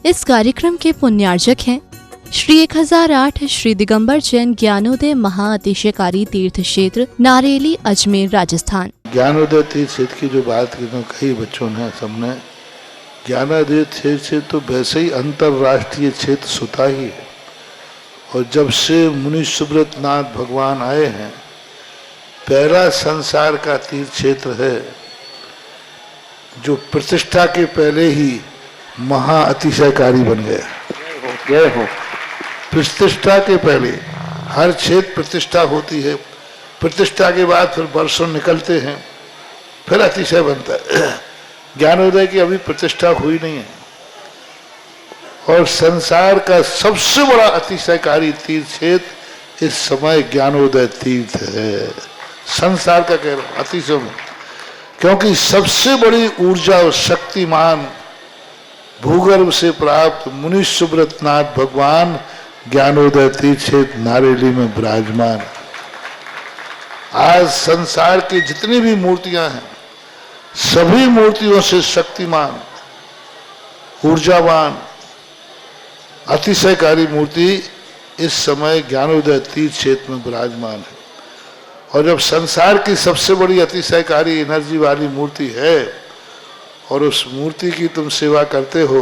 इस कार्यक्रम के पुण्यार्जक हैं श्री 1008 श्री दिगंबर जैन ज्ञानोदय महाअतिशयकारी तीर्थ क्षेत्र नारेली अजमेर राजस्थान। ज्ञानोदय तीर्थ क्षेत्र की जो बात की तो कई बच्चों ने सबने ज्ञानोदय तीर्थ क्षेत्र तो वैसे ही अंतर्राष्ट्रीय क्षेत्र सुता ही है। और जब से मुनि सुब्रत नाथ भगवान आए हैं, पहला संसार का तीर्थ क्षेत्र है जो प्रतिष्ठा के पहले ही महाअतिशयकारी बन गया। प्रतिष्ठा के पहले हर क्षेत्र प्रतिष्ठा होती है, प्रतिष्ठा के बाद फिर वर्षों निकलते हैं, फिर अतिशय बनता है। ज्ञानोदय की अभी प्रतिष्ठा हुई नहीं है। और संसार का सबसे बड़ा अतिशयकारी तीर्थ क्षेत्र इस समय ज्ञानोदय तीर्थ है। संसार का कह रहा हूं अतिशय में, क्योंकि सबसे बड़ी ऊर्जा और शक्तिमान भूगर्भ से प्राप्त मुनि सुब्रत नाथ भगवान ज्ञानोदय तीर्थ क्षेत्र नारेली में विराजमान। आज संसार की जितनी भी मूर्तियां हैं, सभी मूर्तियों से शक्तिमान, ऊर्जावान, अतिशयकारी मूर्ति इस समय ज्ञानोदय तीर्थ क्षेत्र में विराजमान है। और जब संसार की सबसे बड़ी अतिशयकारी एनर्जी वाली मूर्ति है और उस मूर्ति की तुम सेवा करते हो,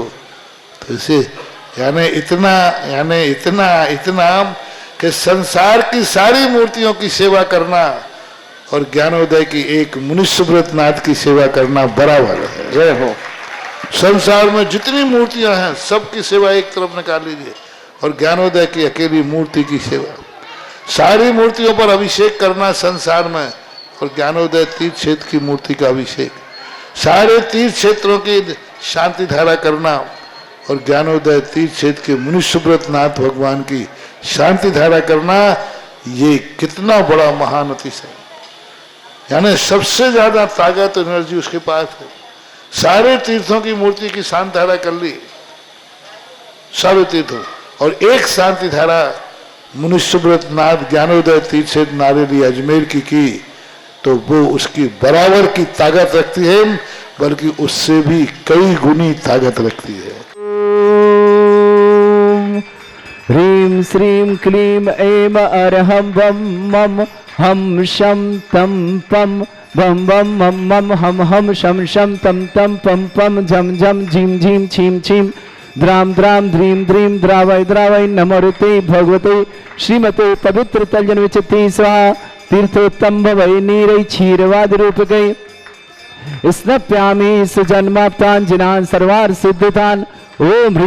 तो इसे यानी इतना कि संसार की सारी मूर्तियों की सेवा करना और ज्ञानोदय की एक मुनि सुब्रत नाथ की सेवा करना बराबर है। जय हो। संसार में जितनी मूर्तियां हैं सबकी सेवा एक तरफ निकाल लीजिए और ज्ञानोदय की अकेली मूर्ति की सेवा। सारी मूर्तियों पर अभिषेक करना संसार में और ज्ञानोदय तीर्थ क्षेत्र की मूर्ति का अभिषेक, सारे तीर्थ क्षेत्रों की शांति धारा करना और ज्ञानोदय तीर्थ क्षेत्र के मुनि सुब्रत नाथ भगवान की शांति धारा करना, ये कितना बड़ा महान अतिशय। यानी सबसे ज्यादा ताकत एनर्जी उसके पास है। सारे तीर्थों की मूर्ति की शांति धारा कर ली, सारे तीर्थों, और एक शांति धारा मुनि सुब्रत नाथ ज्ञानोदय तीर्थ क्षेत्र नारेली अजमेर की तो वो उसकी बराबर की ताकत रखती है, बल्कि उससे भी कई गुनी ताकत रखती है। ह्रीं श्रीं क्लीं ऐं अरहं वं मम हम शम तम पम बम बम मम मम हम हम शम शम तम तम पम पम झम झम झीम झीम छीम छीम द्राम द्राम ध्रीम ध्रीम द्रावय द्रावय नमोते भगवते श्रीमते पवित्र तल्जन विचिति स्वाहा तीर्थोत्तम भवै नीरै क्षीरवाद रूप गए स्नप्यामि सुजन्माप्तान जिनान सर्वार सिद्धितान ओम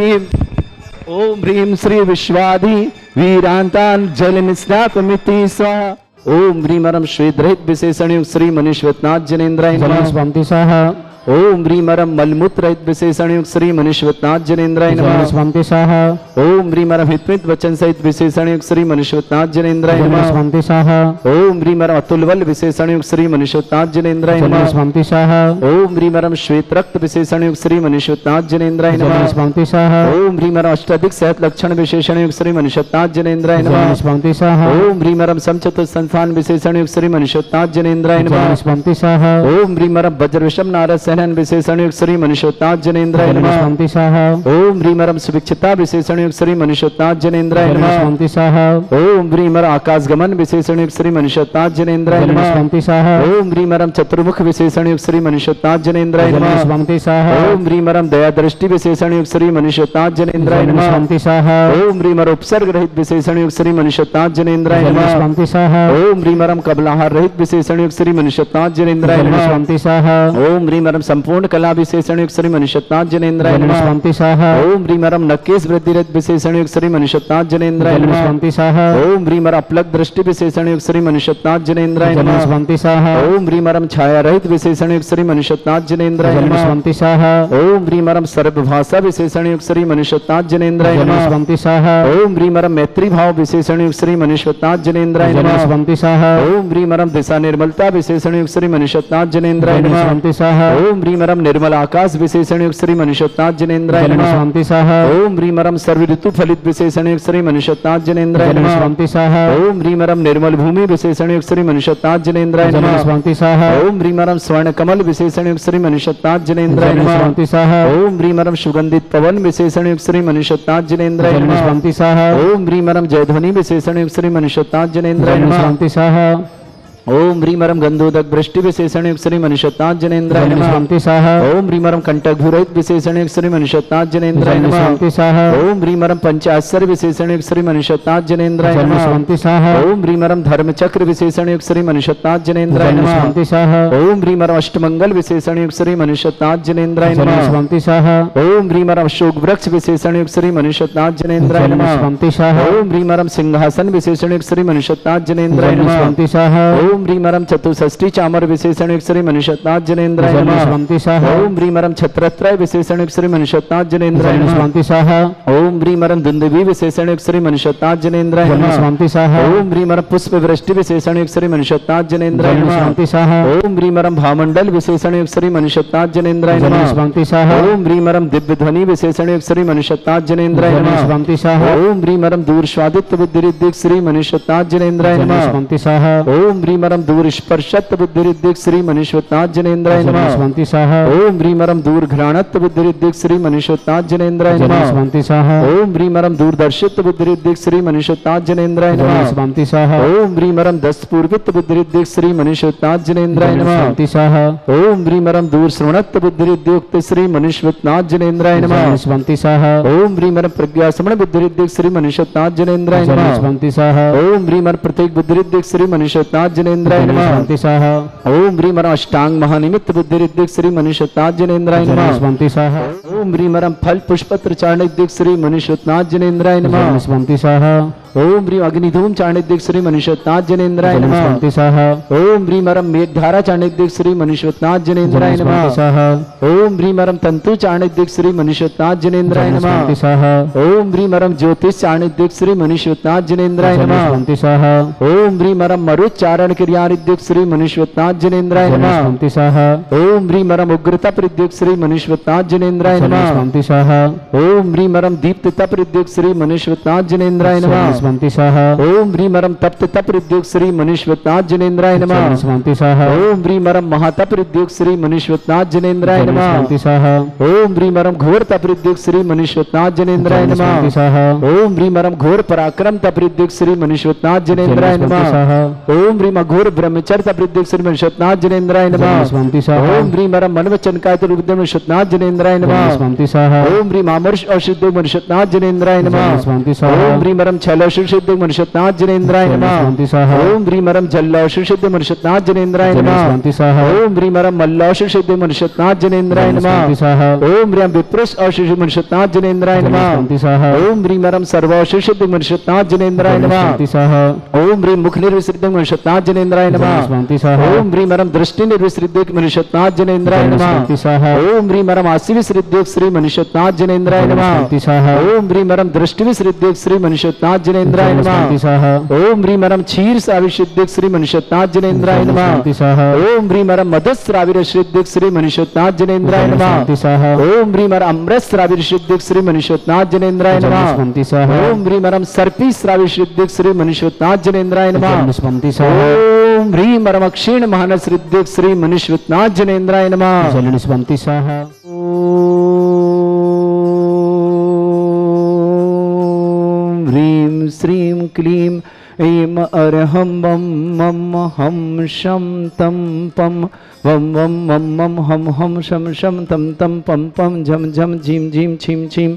ह्रीं श्री विश्वाधि वीरांतान जल निस्नापमिति स्वाहा ओम ह्रीमरम श्वेतरहित विशेषण श्री मनीश्वरनाथ जनेन्द्राय नमः स्वाहा ओम ह्रीमरम मलमूत्र रहित विशेषण श्री मनीश्वरनाथ जनेन्द्राय नमः स्वाहा ओम ह्रीमरम हितमित वचन सहित विशेषण श्री मनीश्वरनाथ जनेन्द्राय नमः स्वाहा ओम ह्रीमरम अतुलबल विशेषण श्री मनीश्वरनाथ जनेन्द्राय नमः स्वाहा ओम ह्रीमरम श्वेत रक्त विशेषण श्री मनीश्वरनाथ जनेन्द्राय नमः स्वाहा ओम ह्रीमरम अष्टाधिक सहत लक्षण विशेषण श्री मनीश्वरनाथ जनेन्द्राय नमः स्वाहा ओम ह्रीमरम समचतुर संस्थान विशेषण श्री मनीश्वरनाथ जनेन्द्राय नमः स्वाहा ओम ह्रीमरम वज्र विषम नारद विशेषण श्री मनीश्वरनाथ जनेन्द्राय नमः स्वाहा ओम ह्रीमरम सुभिक्षता विशेषण श्री मनीश्वरनाथ जनेन्द्राय नमः स्वाहा ओम ह्रीमरम आकाशगमन विशेषण श्री मनीश्वरनाथ जनेन्द्राय नमः स्वाहा ओम ह्रीमरम चतुर्मुख विशेषण श्री मनीश्वरनाथ जनेन्द्राय नमः स्वाहा ओम ह्रीमरम दया दृष्टि विशेषण श्री मनीश्वरनाथ जनेन्द्राय नमः स्वाहा ओम ह्रीमरम उपसर्ग रहित विशेषण श्री मनीश्वरनाथ जनेन्द्राय नमः स्वाहा ओम ह्रीमरम कबलाहार रहित विशेषण श्री मनीश्वरनाथ जनेन्द्राय नमः स्वाहा ओम ह्रीमरम संपूर्ण कला विशेषण श्री मनीश्वरनाथ जनेन्द्राय नमः स्वाहा ओम ह्रीमरम नकेश वृद्धि रहित विशेषण श्री मनीश्वरनाथ जनेन्द्राय नमः स्वाहा ओम ह्रीमरम अपलक दृष्टि विशेषण श्री मनीश्वरनाथ जनेन्द्राय नमः स्वाहा ओम ह्रीमरम छाया रहित विशेषण श्री मनीश्वरनाथ जनेन्द्राय नमः स्वाहा ओम ह्रीमरम सर्वभाषा विशेषण श्री मनीश्वरनाथ जनेन्द्राय नमः स्वाहा ओम ह्रीमरम मैत्री भाव विशेषण श्री मनीश्वरनाथ जनेन्द्राय नमः स्वाहा ओम ह्रीमरम दिशा निर्मलता विशेषण श्री मनीश्वरनाथ जनेन्द्राय नमः स्वाहा ओम ह्रीमरम निर्मल आकाश विशेषण युक्त श्री मनुष्योत्ताज जनेन्द्राय नमः। स्वामी स्वाहा। ओम ह्रीमरम सर्व ऋतु फलित विशेषण युक्त श्री मनुष्योत्ताज जनेन्द्राय नमः। स्वामी स्वाहा। ओम ह्रीमरम निर्मल भूमि विशेषण युक्त श्री मनुष्योत्ताज जनेन्द्राय नमः। स्वामी स्वाहा। ओम ह्रीमरम स्वर्ण कमल विशेषण युक्त श्री मनुष्योत्ताज जनेन्द्राय नमः। स्वामी स्वाहा। ओम ह्रीमरम सुगंधित पवन विशेषण युक्त श्री मनुष्योत्ताज जनेन्द्राय नमः। स्वामी स्वाहा। ओम ह्रीमरम जयध्वनि विशेषण युक्त श्री मनुष्योत्ताज जनेन्द्राय नमः। स्वामी स्वाहा। ओम ह्रीमरम गंधोदक वृष्टि विशेषण युक्त श्री मनुष्योत्ताज जनेन्द्राय नमः। स्वामी स्वाहा। ओम ह्रीमरम कंटक घुरहित विशेषण युक्त श्री मनुष्योत्ताज जनेन्द्राय नमः। स्वामी स्वाहा। ओम ह्रीमरम पंचाश्चर्य विशेषण युक्त श्री मनुष्योत्ताज जनेन्द्राय नमः। स्वामी स्वाहा। ओम ह्रीमरम धर्म चक्र विशेषण युक्त श्री मनुष्योत्ताज जनेन्द्राय नमः। स्वामी स्वाहा। ओम ह्रीमरम अष्टमंगल विशेषण युक्त श्री मनुष्योत्ताज जनेन्द्राय नमः। स्वामी स्वाहा। ओम ह्रीमरम अशोक वृक्ष विशेषण युक्त श्री मनुष्योत्ताज जनेन्द्राय नमः। स्वामी स्वाहा। ओम ह्रीमरम सिंहासन विशेषण युक्त श्री मनुष्योत्ताज जनेन्द्राय नमः। स्वामी स्वाहा। ओम ह्रीमरम चतुष्षष्टि चामर विशेषण युक्त श्री मनुष्योत्ताज जनेन्द्राय नमः। स्वामी स्वाहा। ओम ह्रीमरम छत्रत्रय विशेषण युक्त श्री मनुष्योत्ताज जनेन्द्राय नमः। स्वामी स्वाहा। ओम ह्रीमरम दुंदुभि विशेषण युक्त श्री मनुष्योत्ताज जनेन्द्राय नमः। स्वामी स्वाहा। ओम ह्रीमरम पुष्प वृष्टि विशेषण युक्त श्री मनुष्योत्ताज जनेन्द्राय नमः। स्वामी स्वाहा। ओम ह्रीमरम भामंडल विशेषण युक्त श्री मनुष्योत्ताज जनेन्द्राय नमः। स्वामी स्वाहा। ओम ह्रीमरम दिव्य ध्वनि विशेषण युक्त श्री मनुष्योत्ताज जनेन्द्राय नमः। स्वामी स्वाहा। ओम ह्रीमरम दूर स्वादित्य बुद्धिरिद्धिक श्री मनुष्योत्ताज जनेन्द्राय नमः। स्वामी स्वाहा। ओम ह्रीमरम दूर स्पर्शत्व बुद्धिरिद्धिक श्री मनुष्योत्ताज जनेन्द्राय नमः। स्वामी स्वाहा। ओम ह्रीमरम दूर घ्राणत्व बुद्धिरिद्धिक श्री मनुष्योत्ताज जनेन्द्राय नमः। स्वामी स्वाहा। ओम ह्रीमरम दूरदर्शित्व बुद्धिरिद्धिक श्री मनुष्योत्ताज जनेन्द्राय नमः। स्वामी स्वाहा। ओम ह्रीमरम दस पूर्वित्व बुद्धिरिद्धिक श्री मनुष्योत्ताज जनेन्द्राय नमः। स्वामी स्वाहा। ओम ह्रीमरम दूर श्रवणत्व बुद्धिरिद्युक्त श्री मनुष्योत्ताज जनेन्द्राय नमः। स्वामी स्वाहा। ओम ह्रीमरम प्रज्ञा समण बुद्धिरिद्धिक श्री मनुष्योत्ताज जनेन्द्राय नमः। स्वामी स्वाहा। ओम ह्रीमर प्रत्येक बुद्धिरिद्धिक श्री मनुष्योत्ताज जनेन्द्राय नमः। स्वामी स्वाहा। ओम ह्रीमरम अष्टांग महानिमित्त बुद्धिरिद्धिक श्री मनुष्योत्ताज जनेन्द्राय नमः। स्वामी स्वाहा। ओम ह्रीमरम फल पुष्पत्र चाणिद्यक श्री मनुष्योत्ताज जनेन्द्राय नमः। स्वामी स्वाहा। ओम ह्रीम अग्निधूम चाणिद्यक श्री मनुष्योत्ताज जनेन्द्राय नमः। स्वामी स्वाहा। ओम ह्रीमरम मेघधारा चाणिद्यक श्री मनुष्योत्ताज जनेन्द्राय स्वामी नमः। स्वाहा। ओम ह्रीमरम तंतु चाणिद्यक श्री मनुष्योत्ताज जनेन्द्राय नमः। स्वामी स्वाहा। ओम ह्रीमरम ज्योतिष चाणिद्यक श्री मनुष्योत्ताज जनेन्द्राय नमः। स्वामी स्वाहा। ओम ह्रीमरम मरुच्चारण क्रियारिद्यक श्री मनुष्योत्ताज जनेन्द्राय नमः। स्वामी स्वाहा। ओम ह्रीमरम उग्रता प्रद्युक श्री मनुष्योत्ताज जनेन्द्राय नमः। स्वामी स्वाहा। ओम ह्रीमरम दीप्तता प्रद्युक श्री मनुष्योत्ताज जनेन्द्राय नमः। स्वामी स्वाहा। ओम ह्रीमरम तप्तता प्रद्युक श्री मनुष्योत्ताज जनेन्द्राय नमः। स्वामी स्वाहा। ओम ह्रीमरम महातप प्रद्युक श्री मनुष्योत्ताज जनेन्द्राय नमः। स्वामी स्वाहा। ओम ह्रीमरम घोर तप्रद्युक श्री मनुष्योत्ताज जनेन्द्राय नमः। स्वामी स्वाहा। ओम ह्रीमरम घोर पराक्रम तप्रद्युक श्री मनुष्योत्ताज जनेन्द्राय नमः। ओम ह्रीम घोर ब्रह्मचर्य तप्रद्युक श्री मनुष्योत्ताज जनेन्द्राय नमः। स्वामी स्वाहा। ओम ह्रीमरम मनवचन कायत रूप मनुष्योत्ताज जनेन्द्राय नमः। स्वामी स्वाहा। ओम ह्रीम अमर्ष औषध मनुष्योत्ताज जनेन्द्राय नमः। स्वामी स्वाहा। ओम ह्रीमरम छल औषध मनुष्योत्ताज जनेन्द्राय नमः। स्वामी स्वाहा। ओम ह्रीमरम जल औषध मनुष्योत्ताज जनेन्द्राय नमः। स्वामी स्वाहा। ओम ह्रीमरम मल्ल औषध मनुष्योत्ताज जनेन्द्राय नमः। स्वामी स्वाहा। ओम ह्रीम विप्रस औषध मनुष्योत्ताज जनेन्द्राय नमः। स्वामी स्वाहा। ओम ह्रीमरम सर्व औषध मनुष्योत्ताज जनेन्द्राय नमः। स्वामी स्वाहा। ओम ह्रीम मुख निर्विसृत मनुष्योत्ताज जनेन्द्राय नमः। स्वामी स्वाहा। ओम ह्रीमरम दृष्टि निर्विसृत मनुष्योत्ताज जनेन्द्राय नमः। स्वामी स्वाहा। ओम ह्रीमरम आसि विसृत श्री मनुष्योत्ताज जनेन्द्राय नमः। स्वामी स्वाहा। ओम ह्रीमरम दृष्टि विसृत श्री मनुष्योत्ताज जनेन्द्राय नमः। स्वामी स्वाहा। ओम ह्रीमरम क्षीर श्राविषिद्धिक श्री मनुष्योत्ताज जनेन्द्राय नमः। स्वामी स्वाहा। ओम ह्रीमरम मदस श्राविरशिद्धिक श्री मनुष्योत्ताज जनेन्द्राय नमः। स्वामी स्वाहा। ओम ह्रीमरम अमृत श्राविरशिद्धिक श्री मनुष्योत्ताज जनेन्द्राय नमः। स्वामी स्वाहा। ओम ह्रीमरम सर्पी श्राविरशिद्धिक श्री मनुष्योत्ताज जनेन्द्राय नमः। स्वामी स्वाहा। ओम ह्रीमरम क्षीण महानसृद्धिक श्री मनुष्योत्ताज जनेन्द्राय नमः। स्वामी स्वाहा। ओम ह्रीं श्रीं क्लीं ऐं अरहं वं मम हम शं तं पं वं वं मम मम हम हम शं शं तं तं पं पं झं झं झीं झीं छीं छीं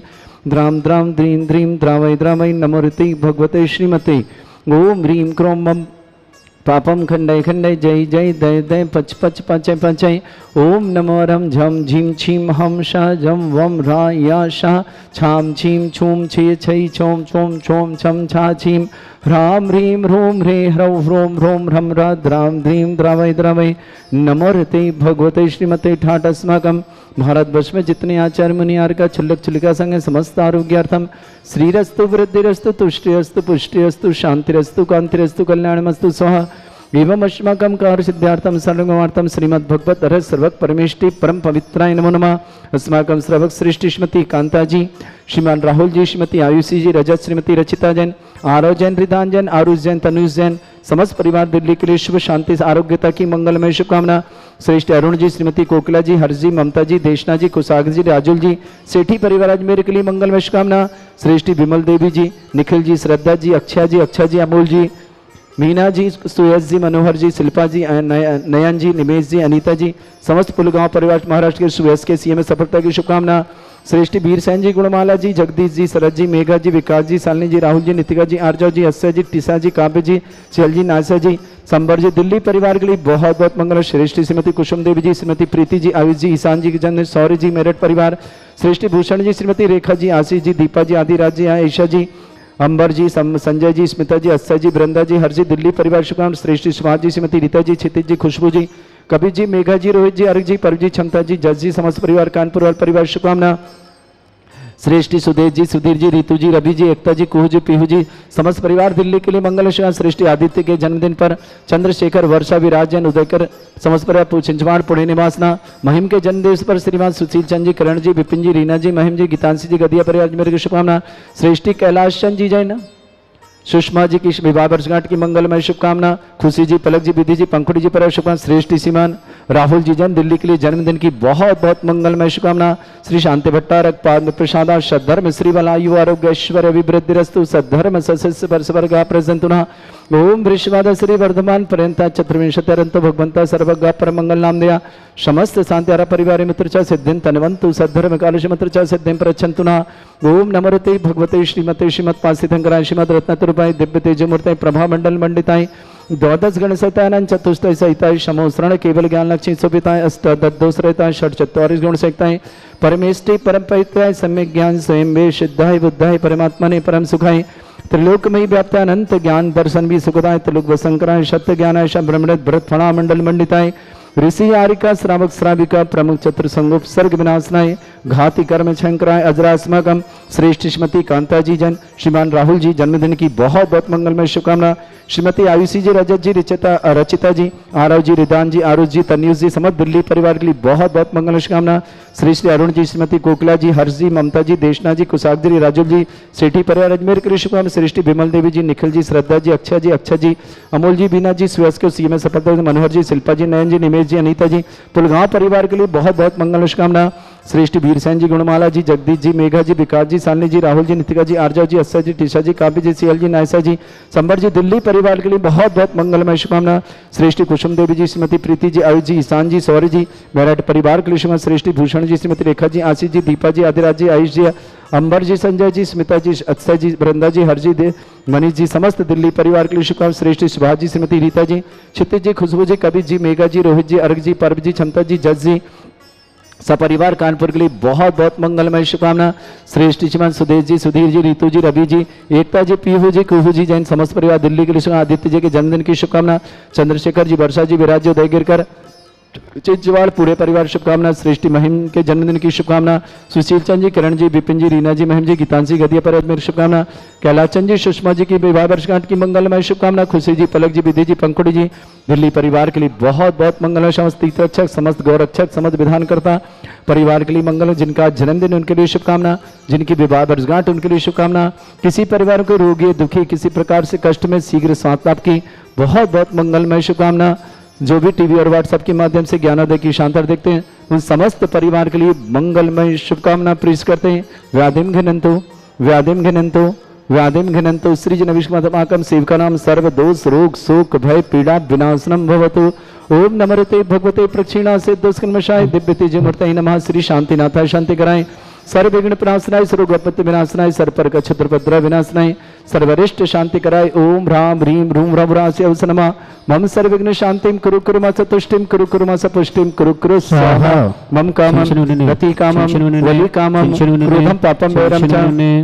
द्रां द्रां द्रीं द्रीं द्रावै द्रावै नमोर्ति भगवते श्रीमते। ओम ह्रीं क्रों मम पापम खंडय खंडय जय जय दय दय पच पच पचय पचय। ओम नमो रम झम झीम छीम हम शा जम वम रा या शा छाम छीम छूम छे छै छोम छोम छोम छम छा छीम ह्राम ह्रीं ह्रूम ह्रे ह्रौ ह्रों ह्रों ह्रम रा द्रां द्रीं द्रावै द्रावै नमोर्ते भगवते श्रीमते ठाट अस्माकं भारतवर्ष में जितने आचार्य मुनियार का छुल्लक छुल्लिका संग समस्त आरोग्यार्थम श्रीरस्तु वृद्धिरस्तु तुष्टिरस्तु पुष्टिरस्तु शांतिरस्तु कांतिरस्तु कल्याणमस्तु स्वाहा। एवं अस्माकं कार्य सिद्धार्थम सर्वमार्थम श्रीमद् भगवत रहस्य सर्वक परमेष्टि परम पवित्राय नमो नमः। अस्माकं श्रवक श्रेष्ठ श्रीमती कांता जी, श्रीमान राहुल जी, श्रीमती आयुषी जी, रजत श्रीमती रचिता जैन, आरव जैन, रिदान जैन, आरुष जैन, तनुष जैन, समस्त परिवार दिल्ली के लिए शुभ शांति आरोग्यता की मंगलमय शुभकामना। श्रेष्ठ अरुण जी, श्रीमती कोकिला जी, हर्ष जी, ममता जी, देशना जी, कुसागर जी, राजुल जी, सेठी परिवार अजमेर के लिए मंगलमय शुभकामना। श्रेष्ठ विमल देवी जी, निखिल जी, श्रद्धा जी, अक्षय जी, अमोल जी, मीना जी, सुयस जी, मनोहर जी, शिल्पा जी, नयन जी, निमेश जी, अनीता जी, समस्त पुलगांव परिवार महाराष्ट्र के सुयस के सीएम सफलता की शुभकामना। श्रेष्ठ वीर सैन जी, गुणमाला जी, जगदीश जी, शरद जी, मेघा जी, विकास जी, शालिनी जी, राहुल जी, नितिका जी, आर्जव जी, अस्य जी, टीसा जी, काव्य जी, शैल जी, नासा जी, संबर जी, दिल्ली परिवार के लिए बहुत बहुत मंगल। श्रेष्ठ श्रीमती कुसुम देवी जी, श्रीमती प्रीति जी, आयुष जी, ईशान जी, जन सौर्य जी, मेरठ परिवार, श्रेष्ठ भूषण जी, श्रीमती रेखा जी, आशीष जी, दीपा जी, आदिराज जी, ईशा जी, अंबर जी, संजय जी, स्मिता जी, अस्य जी, वृंदा जी, हर जी, दिल्ली परिवार शुभकामना। श्रेष्ठ सुभाष जी, श्रीमती रीता जी, क्षितिज जी, खुशबू जी, कबीर जी, मेघा जी, रोहित जी, अर्घ जी, परव जी, क्षमता जी, जस जी, समस्त परिवार कानपुर वाल परिवार शुभकामना। श्रेष्ठ सुदेश जी, सुधीर जी, रितु जी, रवि जी, एकता जी, कुहू जी, पीहू जी, समस्त परिवार दिल्ली के लिए मंगल। श्रेष्ठ आदित्य के जन्मदिन पर चंद्रशेखर, वर्षा, विराज जैन, उदयकर, समस्त परिवार छिंचवाड़ पुणे निवासना। महिम के जन्मदिवस पर श्रीमान सुशील चंद जी, करण जी, विपिन जी, रीना जी, महिम जी, गीतांशी जी, गदिया परिवार अजमेर की शुभकामना। श्रेष्ठी कैलाश चंद जी जैन, सुषमा जी की विवाह वर्षगांठ की मंगलमय शुभकामना। खुशी जी, पलक जी, विधि जी, पंखुड़ी जी पर शुभकामना। श्रेष्ठ श्रीमान राहुल जी जैन, दिल्ली के लिए जन्मदिन की बहुत बहुत मंगलमय शुभकामना। श्री शांति भट्टारक, पाद प्रसादा, सद्धर्म श्री बलायु आरोग्य ऐश्वर्य विवृद्धिरस्तु, सद्धर्म सस्य परस्परगा प्रसंतुना। ओम वृषवाद श्री वर्धमान पर्यंता चतुर्विंशत्यरंतो भगवंता सर्वगा परम मंगल नाम दया समस्त शांत्यारा परिवार मित्र च सिद्धिं तनवंतु सद्धर्म कालश मित्र च सिद्धिं प्रच्छन्तुना। ओम नमोते भगवते श्रीमते श्रीमत्पासितंकराय श्रीमद रत्नतुरूपाय दिव्य तेजमूर्तये प्रभा मंडल मंडिताय द्वादश गणसहिताय चतुष्टय सहिताय समोसरण केवल ज्ञान लक्ष्मी शोभिताय अष्टादशरहिताय षट चत्वारिश गुण सहिताय परमेष्टि परम पवित्राय सम्यक ज्ञान स्वयं वे सिद्धाय बुद्धाय परमात्मने परम सुखाय त्रिलोकमयी व्याप्त अनंत ज्ञान दर्शन भी सुखदाय त्रिलोक वसंकराय सत्य ज्ञानाय ब्रह्मणित भरत फणा मंडल मंडिताय ऋषि आरिका श्रावक श्राविका प्रमुख चतुर संगोप सर्ग विनाशनाय घाति कर्म शंकराय अजरास्मकम। श्रेष्ठ श्रीमती कांता जी जन, श्रीमान राहुल जी जन्मदिन की बहुत बहुत मंगलमय शुभकामना। श्रीमती आयुषी जी, रजत जी, रचिता जी, आरव जी, रिदान जी, आरुष जी, तन्यूष जी, समस्त दिल्ली परिवार के लिए बहुत बहुत मंगल शुभकामना। श्री श्री अरुण जी, श्रीमती कोकिला जी, हर्ष जी, ममता जी, देशना जी, कुसाग जी, राजुल जी, सेठी परिवार अजमेर के लिए शुभकामना। श्रेष्ठी विमल देवी जी, निखिल जी, श्रद्धा जी, अक्षय जी, अमोल जी, बीना जी, सुयस के सीएम सफलता, मनोहर जी, शिल्पा जी, नयन जी, निमेश जी, अनीता जी, पुलगांव परिवार के लिए बहुत बहुत मंगल शुभकामना। श्रेष्ठ वीरसेन जी, गुणमाला जी, जगदीश जी, मेघा जी, विकास जी, शालिनी जी, राहुल जी, नितिका जी, आर्जव जी, अस्य जी, टीसा जी, काव्य जी, सीएल जी, नायसा जी, संबर जी, दिल्ली परिवार के लिए बहुत बहुत मंगलमय शुभकामना। श्रेष्ठ कुसुम देवी जी, श्रीमती प्रीति जी, आयुष जी, ईशान जी, सौर्य जी, मेरठ परिवार के लिए शुभकामना। श्रेष्ठ भूषण जी, श्रीमती रेखा जी, आशीष जी, दीपा जी, आदिराज जी, आयुष जी, अंबर जी, संजय जी, स्मिता जी, अक्षय जी, वृंदा जी, हर जी, मनीष जी, समस्त दिल्ली परिवार के लिए शुभकामना। श्रेष्ठ सुभाष जी, श्रीमती रीता जी, क्षितिज जी, खुशबू जी, कबीर जी, मेघा जी, रोहित जी, अर्घ जी, परब जी, क्षमता जी, जस जी, सपरिवार कानपुर के लिए बहुत बहुत मंगलमय शुभकामना। श्रेष्ठ श्रीमान सुदेश जी, सुधीर जी, रितु जी, रवि जी, एकता जी, पीहू जी, कुहू जी जैन, समस्त परिवार दिल्ली के लिए आदित्य जी के जन्मदिन की शुभकामना। चंद्रशेखर जी, वर्षा जी, विराज जी, उदय गिरकर चिंचवाड़ पूरे परिवार शुभकामना। श्रेष्ठी महिम के जन्मदिन की शुभकामना। सुशील चंद जी, किरण जी, विपिन जी, रीना जी, महिम जी, गीतांशी, गदिया पर मेरी शुभकामना। कैलाश चंद जी, सुषमा जी की विवाह वर्षगांठ की मंगलमय शुभकामना। खुशी जी, पलक जी, विधि जी, पंखुड़ी जी, दिल्ली परिवार के लिए बहुत बहुत मंगलमय। समस्त तीर्थरक्षक, समस्त गौरक्षक, समस्त विधानकर्ता परिवार के लिए मंगल। जिनका जन्मदिन उनके लिए शुभकामना, जिनकी विवाह वर्षगांठ उनके लिए शुभकामना। किसी परिवार को रोगी, दुखी, किसी प्रकार से कष्ट में शीघ्र स्वास्थ्य लाभ की बहुत बहुत मंगलमय शुभकामना। जो भी टीवी और व्हाट्सएप के माध्यम से ज्ञानोदय की शानदार देखते हैं उन समस्त परिवार के लिए मंगलमय शुभकामना प्रेष करते हैं। व्याधिम घिनंतो श्री जनविष्माकम सेवका नाम सर्व दोष रोग शोक भय पीड़ा विनाशनम भवतु। ओम नमोते भगवते प्रक्षिणा से दोषकन्मशाय दिव्य तेजमूर्तये नमः। श्री शांतिनाथाय शांति कराएं। सर्वविघ्न प्रणाशनाय सर्वगोपत्य विनाशनाय सर्वपर्क क्षत्रभद्र विनाशनाय सर्वरिष्ट शांति कराय। ओम ह्रां ह्रीं ह्रूं ह्रवरास्य अवस नमः। मम सर्वविघ्न शांतिं कुरु कुरु मा तुष्टिं कुरु कुरु मा पुष्टिं कुरु कुरु स्वाहा। मम कामं रति कामं वलि कामं क्रोधं पापं वैरं च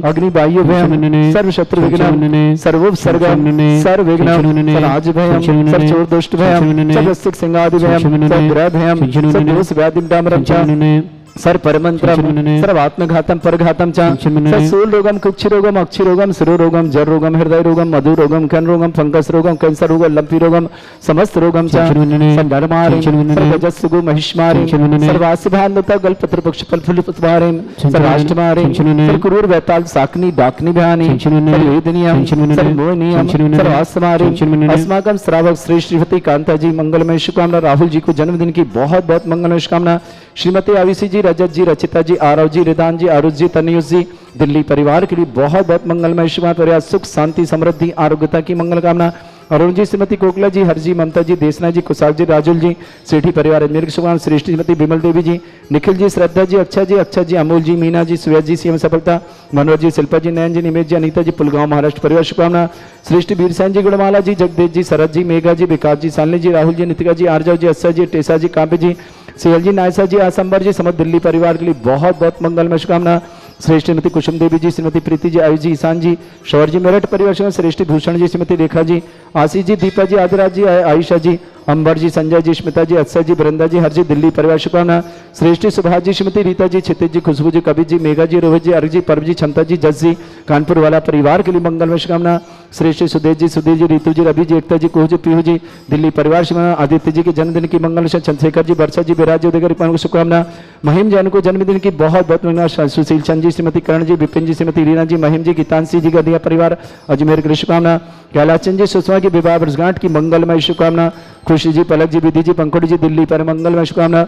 अग्नि वायु भयं सर्व शत्रु विघ्नं सर्वोपसर्गं सर्वविघ्नं सराज भयं सर्वचोर दुष्ट भयं सर्वसिक सिंहादि भयं सर्वग्रह भयं सर्वदोष व्याधि डामरं च सर्व परमंत्रम चिंचनमने सर्वात्मघातम परघातम च चिंचनमने ससूल रोगम कुक्षिरोगम अक्षिरोगम शिरोरोगम जर रोगम हृदय रोगम मधु रोगम कन रोगम फंगस रोगम कैंसर रोगम लंपी रोगम समस्त रोगम च चिंचनमने संधर्मारिम चिंचनमने सर्वजस्सुगु महिष्मारिम चिंचनमने सर्वासिभान्वता गलपत्र पक्षपल फुलपुष्पारिम चिंचनमने सर्वाष्टमारिम चिंचनमने सर्वकुरूर वैताल साकनी डाकनी भयानी चिंचनमने सर्वेदनियम चिंचनमने सर्वमोहनियम चिंचनमने सर्वास्मारिम चिंचनमने अस्माकम श्रावक श्री श्रीमती कांता जी मंगलमय शुभकामना। राहुल जी को जन्मदिन की बहुत बहुत मंगलमय शुभकामना। श्रीमती आविशी जी, रजत जी, रचिता जी, आरव जी, रिदान जी, आरुष जी, तनयुष जी, दिल्ली परिवार के लिए बहुत बहुत मंगलमय शुभकामना। परिवार सुख शांति समृद्धि आरोग्यता की मंगल कामना। अरुण जी, श्रीमती कोकला जी, हरजी, ममता जी, देसना जी, कुशाल जी, राजुल जी, सेठी परिवार अजमेर की शुभकामना। श्रेष्ठी श्रीमती विमल देवी जी, निखिल जी, श्रद्धा जी, अक्षा जी, अमोल जी, मीना जी, सुयज जी, सीएम सफलता, मनोज जी, शिल्पा जी, नयन जी, निमेश जी, अनीता जी, पुलगांव महाराष्ट्र परिवार शुभकामना। श्रेष्ठ वीरसेन जी, गुणमाला जी, जगदेव जी, शरद जी, मेघा जी, विकास जी, सालनी जी, राहुल जी, नितिका जी, आरजव जी, अस्सा जी, टेसा जी, काव्य जी, सियल जी, नायसा जी, आसंबर जी, समस्त दिल्ली परिवार के लिए बहुत बहुत मंगलमय शुभकामना। श्रेष्ठ श्रीमती कुसुम देवी जी, श्रीमती प्रीति जी, आयुष जी, ईशान जी, शौर जी, मेरठ परिवार शुभकामना। श्रेष्ठ भूषण जी, श्रीमती रेखा जी, आशीष जी, दीपा जी, आदिराज जी, आयुषा जी, अंबर जी, संजय जी, स्मिता जी, अत्सा जी, वृंदा जी, हरजी, दिल्ली परिवार शुभकामना। श्रेष्ठ सुभाष जी, श्रीमती रीता जी, क्षितिज जी, खुशबू जी, कबीर जी, मेघा जी, रोहित जी, अर्घ जी, परब जी, क्षमता जी, जस जी, कानपुर वाला परिवार के लिए मंगलमय शुभकामना। श्रेष्ठ सुदेश जी, सुधीर जी, रीतू जी, रवि जी, एकता जी, कोह जी, पीहू जी, दिल्ली परिवार शुभकामना। आदित्य जी के जन्मदिन की मंगल। चंद्रशेखर जी, वर्षा जी, विराज जी, उदयकर को शुभकामना। महिम जैन को जन्मदिन की बहुत बहुत मंगल। सुशील चंद जी, श्रीमती करण जी, विपिन जी, श्रीमती रीना जी, महिम जी, गीतांशी जी, गदिया परिवार अजमेर की शुभकामना। कैलाश चंद जी, सुषमा की विवाह वर्षगांठ की मंगलमय शुभकामना। खुशी जी, पलक जी, विधि जी, पंकड़ जी, दिल्ली पर मंगलमय शुभकामना।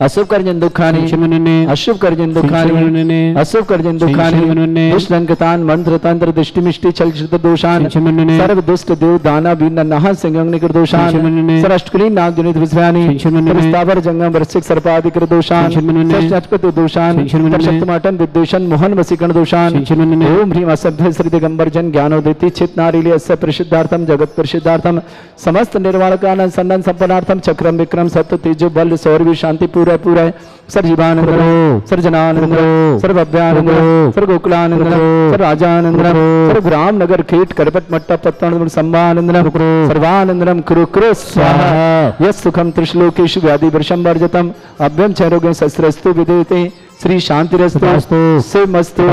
अशुभ कर्जन दुखानी अशुभ कर्जन दुखानी अशुभ कर्जन दुखानी दुष्टंकतान मंत्र तंत्र दृष्टि मिष्टि छल क्षुद्र दोषान सर्व दुष्ट देव दाना वीर नहा संगंग कर दोषान सरष्टकुली नाग जनित विस्वानी प्रस्तावर जंगम वृश्चिक सर्पादि कर दोषान सष्टपत दोषान शक्तमाटन विद्वेषण मोहन वसीकरण दोषान ओम ह्रीम असभ्य श्री दिगंबर जन ज्ञानोदिति चित नारीली अस्य प्रसिद्धार्थम जगत प्रसिद्धार्थम समस्त निर्वाण कानन सन्नन संपन्नार्थम चक्रम विक्रम सत्य तेजो बल शौर्य शांति पूरा सर जीवानंद सर जनानंद सर भव्यानंद सर गोकुलानंद सर राजानंद सर ग्राम नगर खेट करपट मट्टा पत्तन संभानंद सर्वानंदम कुरु कुरु स्वाहा यस सुखम त्रिश्लोकेषु व्याधि वर्षम वर्जतम अभ्यम क्षरोगे शस्त्रस्तु विदेते श्री शांतिरस्तु शिवमस्तु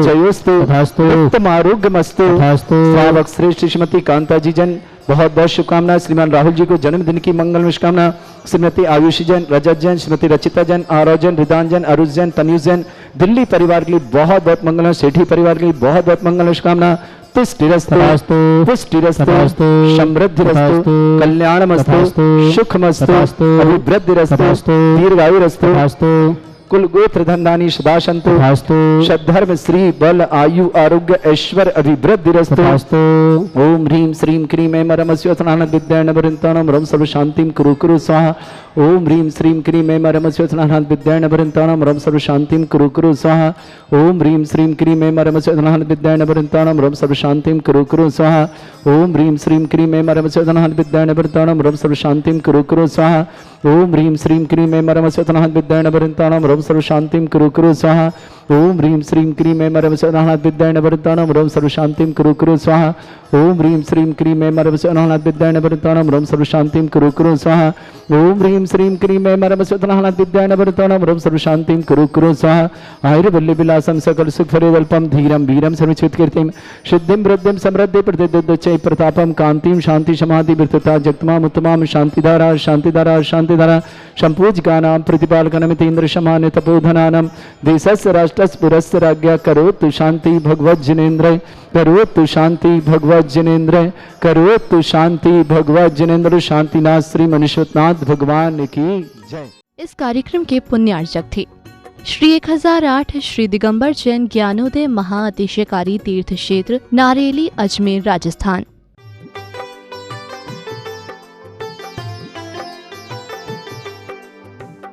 जयोस्तु उत्तम आरोग्यमस्तु। श्रावक श्रेष्ठ श्रीमती कांता जी जन बहुत बहुत शुभकामना। श्रीमान राहुल जी को जन्मदिन की मंगल शुभकामना। श्रीमती आयुषी जैन, रजत जैन, श्रीमती रचिता जैन, आरव जैन, रिदान जैन, अरुष जैन, तनयुष जैन, दिल्ली परिवार के लिए बहुत बहुत मंगल। सेठी परिवार के लिए बहुत बहुत मंगल शुभकामना। पुष्टिरस्तु पुष्टिरस्तु समृद्धिरस्तु कल्याणमस्तु सुखमस्तु अभिवृद्धिरस्तु दीर्घायुरस्तु कुल गोत्र धनदानी सदा संतु सद्धर्म श्री बल आयु आरोग्य ऐश्वर्य अभिवृद्धिरस्तु। ओम ह्रीम श्रीम क्रीम ऐम रमस्योत्थान विद्यानवरंतानम रम सर्व शांतिम कुरु कुरु स्वाहा। ओम ह्रीम श्रीम क्रीम ऐम रमस्योत्थान विद्यानवरंतानम रम सर्व शांतिम कुरु कुरु स्वाहा। ओम ह्रीम श्रीम क्रीम ऐम रमस्योत्थान विद्यानवरंतानम रम सर्व शांतिम कुरु कुरु स्वाहा। ओम ह्रीम श्रीम क्रीम ऐम रमस्योत्थान विद्यानवरंतानम रम सर्व शांतिम कुरु कुरु स्वाहा। ओम ह्रीम श्रीम क्रीम ऐम रमस्योत्थान विद्यानवरंतानम रम सर्व शांतिम कुरु कुरु स्वाहा। ओम ह्रीम श्रीम क्रीम ऐम रमस्योत्थान विद्यानवरंतानम रम सर्व शांतिम कुरु कुरु स्वाहा। ओम ह्रीम श्रीम क्रीम ऐम रमस्योत्थान विद्यानवरंतानम रम सर्व शांतिम कुरु कुरु स्वाहा। ओम ह्रीम श्रीम क्रीम ऐम रमस्योत्थान विद्यानवरंतानम रम सर्व शांतिम कुरु कुरु स्वाहा। आयुर्वल्ली विलासम सकल सुख फरेदल्पम धीरम वीरम सर्वचित कीर्तिम सिद्धिम वृद्धिम समृद्धि प्रतिदच्चै प्रतापम कांतिम शांति समाधि विरतता जगतमाम उत्तमाम शांतिधारा शांतिधारा शांतिधारा संपूज्यकानां प्रतिपालकनमितेन्द्र शमान्य तपोधनानां देशस्य राष्ट्रस्य पुरस्य राज्ञा करोतु शांति भगवत जिनेन्द्र करोतु शांति भगवत जिनेन्द्र करोतु शांति भगवत जिनेन्द्र। शांतिनाथ श्री मनुष्यनाथ भगवान की जय। इस कार्यक्रम के पुण्यार्चक थे श्री 1008 श्री दिगंबर जैन ज्ञानोदय महाअतिशयकारी तीर्थ क्षेत्र नारेली अजमेर राजस्थान।